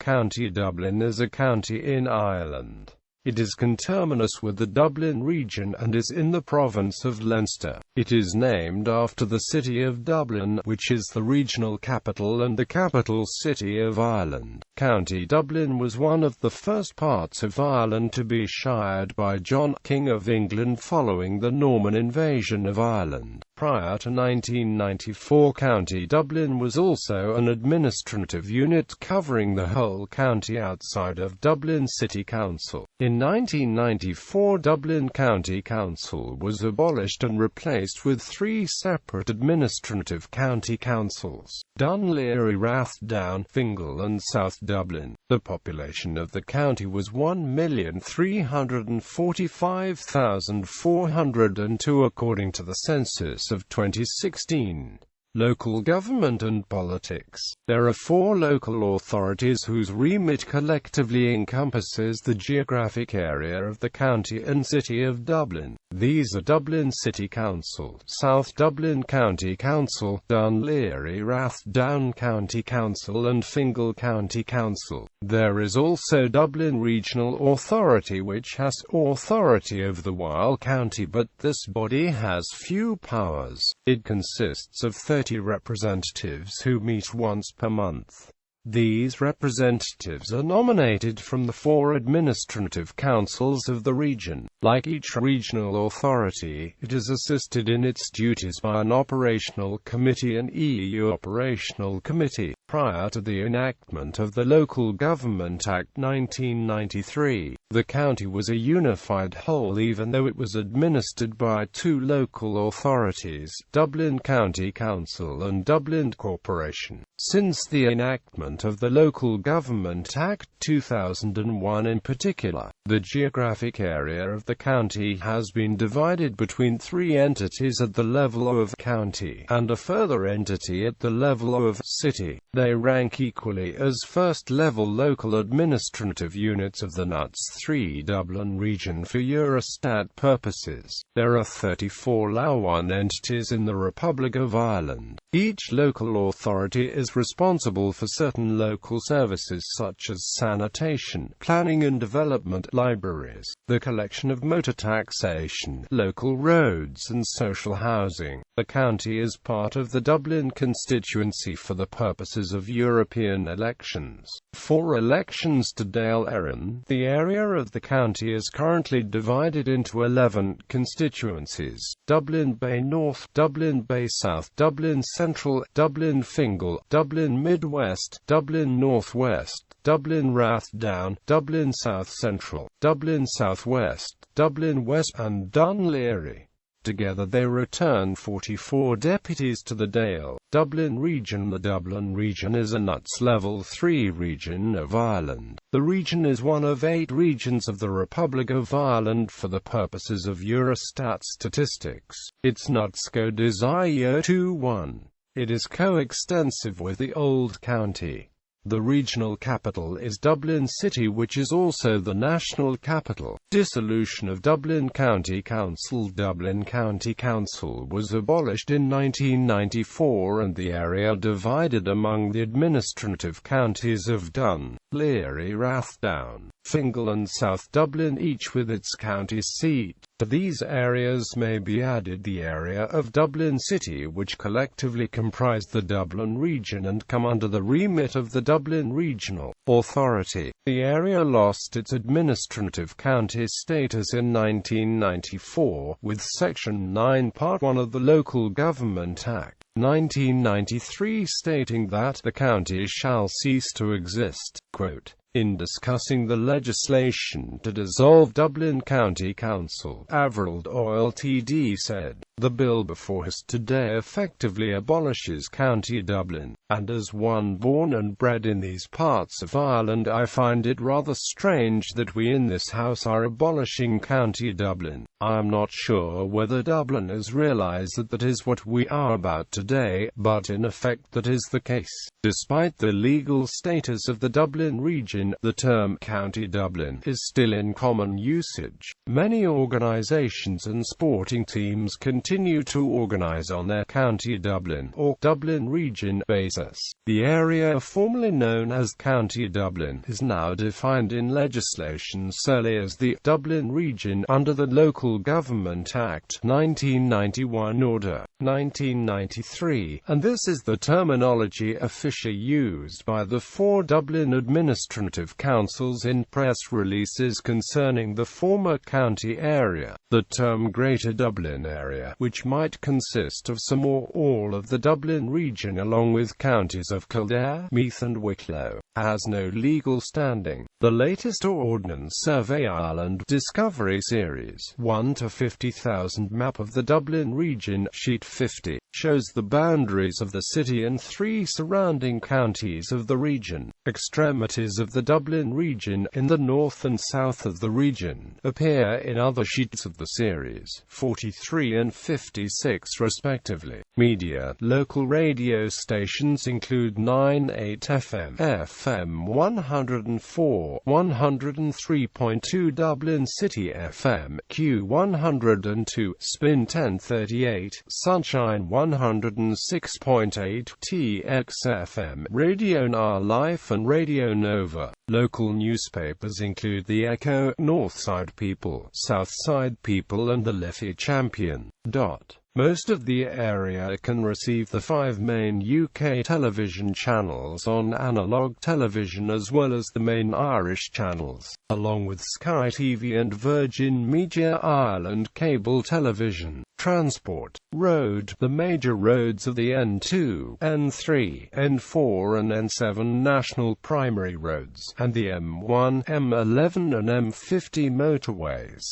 County Dublin is a county in Ireland. It is conterminous with the Dublin Region and is in the province of Leinster. It is named after the city of Dublin, which is the regional capital and the capital city of Ireland. County Dublin was one of the first parts of Ireland to be shired by John, King of England following the Norman invasion of Ireland. Prior to 1994, County Dublin was also an administrative unit covering the whole county outside of Dublin City Council. In 1994, Dublin County Council was abolished and replaced with three separate administrative county councils: Dun Laoghaire, Rathdown, Fingal and South Dublin. The population of the county was 1,345,402 according to the census of 2016. Local government and politics. There are 4 local authorities whose remit collectively encompasses the geographic area of the county and city of Dublin. These are Dublin City Council, South Dublin County Council, Dun Laoghaire Rathdown County Council and Fingal County Council. There is also Dublin Regional Authority, which has authority over the whole county, but this body has few powers. It consists of 30 representatives who meet once per month. These representatives are nominated from the 4 administrative councils of the region. Like each regional authority, it is assisted in its duties by an operational committee and EU operational committee. Prior to the enactment of the Local Government Act 1993, the county was a unified whole even though it was administered by 2 local authorities, Dublin County Council and Dublin Corporation. Since the enactment of the Local Government Act 2001 in particular, the geographic area of the county has been divided between 3 entities at the level of county, and a further entity at the level of city. They rank equally as first-level local administrative units of the Nuts-3 Dublin Region for Eurostat purposes. There are 34 LAW1 entities in the Republic of Ireland. Each local authority is responsible for certain local services such as sanitation, planning and development, libraries, the collection of motor taxation, local roads and social housing. The county is part of the Dublin constituency for the purposes of European elections. For elections to Dáil Éireann, the area of the county is currently divided into 11 constituencies: Dublin Bay North, Dublin Bay South, Dublin Central, Dublin Fingal, Dublin Midwest, Dublin Northwest, Dublin Rathdown, Dublin South Central, Dublin Southwest, Dublin West and Dun Laoghaire. Together they return 44 deputies to the Dáil. Dublin Region. The Dublin Region is a NUTS Level 3 region of Ireland. The region is one of 8 regions of the Republic of Ireland for the purposes of Eurostat statistics. Its NUTS code is IO21. It is coextensive with the Old County. The regional capital is Dublin City, which is also the national capital. Dissolution of Dublin County Council. Dublin County Council was abolished in 1994 and the area divided among the administrative counties of Dun Laoghaire, Rathdown, Fingal and South Dublin, each with its county seat. To these areas may be added the area of Dublin City, which collectively comprise the Dublin Region and come under the remit of the Dublin Regional Authority. The area lost its administrative county status in 1994, with Section 9 Part 1 of the Local Government Act 1993 stating that the county shall cease to exist. Quote, in discussing the legislation to dissolve Dublin County Council, Averil TD said, "The bill before us today effectively abolishes County Dublin, and as one born and bred in these parts of Ireland, I find it rather strange that we in this House are abolishing County Dublin. I am not sure whether Dubliners realise that that is what we are about today, but in effect that is the case." Despite the legal status of the Dublin region, the term County Dublin is still in common usage. Many organisations and sporting teams continue continue to organise on their County Dublin, or Dublin Region, basis. The area formerly known as County Dublin is now defined in legislation solely as the Dublin Region under the Local Government Act 1991 Order 1993, and this is the terminology officially used by the 4 Dublin administrative councils in press releases concerning the former county area. The term Greater Dublin Area, which might consist of some or all of the Dublin region along with counties of Kildare, Meath and Wicklow, has no legal standing. The latest Ordnance Survey Ireland Discovery Series 1 to 50,000 map of the Dublin region, sheet 50, shows the boundaries of the city and 3 surrounding counties of the region. Extremities of the Dublin region in the north and south of the region appear in other sheets of the series, 43 and 56 respectively. Media. Local radio stations include 9.8 FM, FM 104, 103.2 Dublin City FM, Q102, Spin 1038, Sunshine 106.8, TX FM, Radio Our Life and Radio Nova. Local newspapers include the Echo, Northside People, Southside People and the Liffey Champion. Most of the area can receive the 5 main UK television channels on analogue television as well as the main Irish channels, along with Sky TV and Virgin Media Ireland cable television. Transport. Road. The major roads are the N2, N3, N4 and N7 national primary roads, and the M1, M11 and M50 motorways.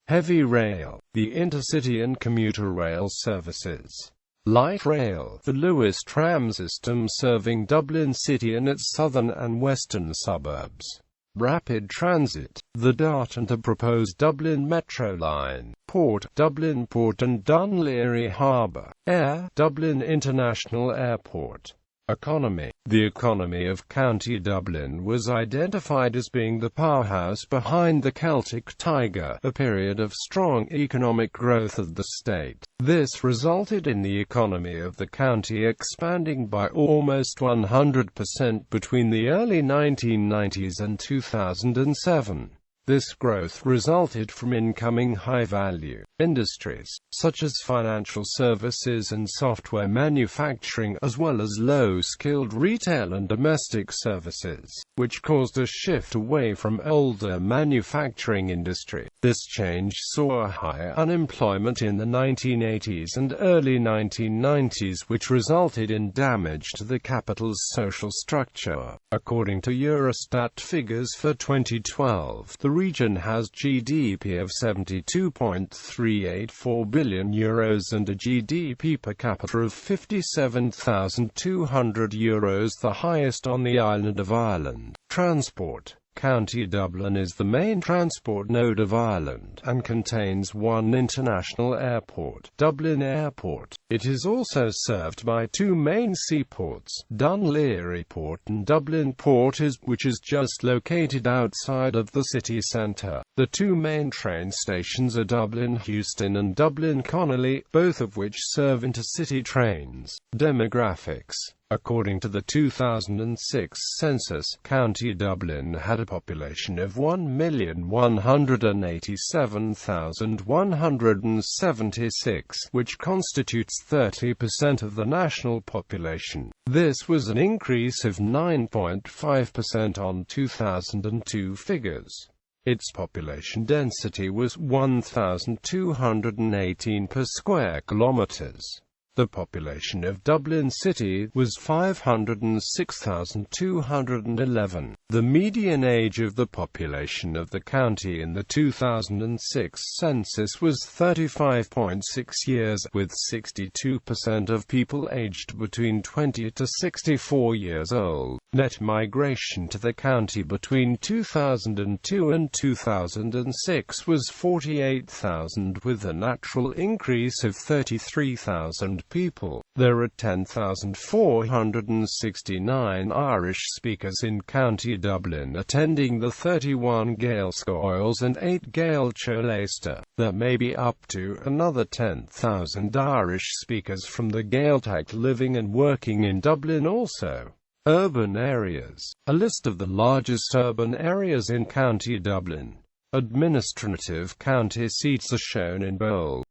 Heavy rail. The intercity and commuter rail services. Light rail. The Lewis tram system serving Dublin City and its southern and western suburbs. Rapid transit. The DART and the proposed Dublin Metro line. Port. Dublin Port and Dún Laoghaire Harbour. Air. Dublin International Airport. Economy. The economy of County Dublin was identified as being the powerhouse behind the Celtic Tiger, a period of strong economic growth of the state. This resulted in the economy of the county expanding by almost 100% between the early 1990s and 2007. This growth resulted from incoming high-value industries, such as financial services and software manufacturing, as well as low-skilled retail and domestic services, which caused a shift away from older manufacturing industry. This change saw high unemployment in the 1980s and early 1990s, which resulted in damage to the capital's social structure. According to Eurostat figures for 2012, the region has GDP of €72.384 billion and a GDP per capita of €57,200, the highest on the island of Ireland. Transport. County Dublin is the main transport node of Ireland, and contains 1 international airport, Dublin Airport. It is also served by 2 main seaports, Dún Laoghaire Port and Dublin Port, which is just located outside of the city centre. The 2 main train stations are Dublin Heuston and Dublin Connolly, both of which serve intercity trains. Demographics. According to the 2006 census, County Dublin had a population of 1,187,176, which constitutes 30% of the national population. This was an increase of 9.5% on 2002 figures. Its population density was 1,218 per square kilometres. The population of Dublin City was 506,211. The median age of the population of the county in the 2006 census was 35.6 years, with 62% of people aged between 20 to 64 years old. Net migration to the county between 2002 and 2006 was 48,000, with a natural increase of 33,000 people. There are 10,469 Irish speakers in County Dublin, attending the 31 Gaelic schools and 8 Gaelic Leinster. There may be up to another 10,000 Irish speakers from the Gaeltacht living and working in Dublin also. Urban areas. A list of the largest urban areas in County Dublin. Administrative county seats are shown in bold.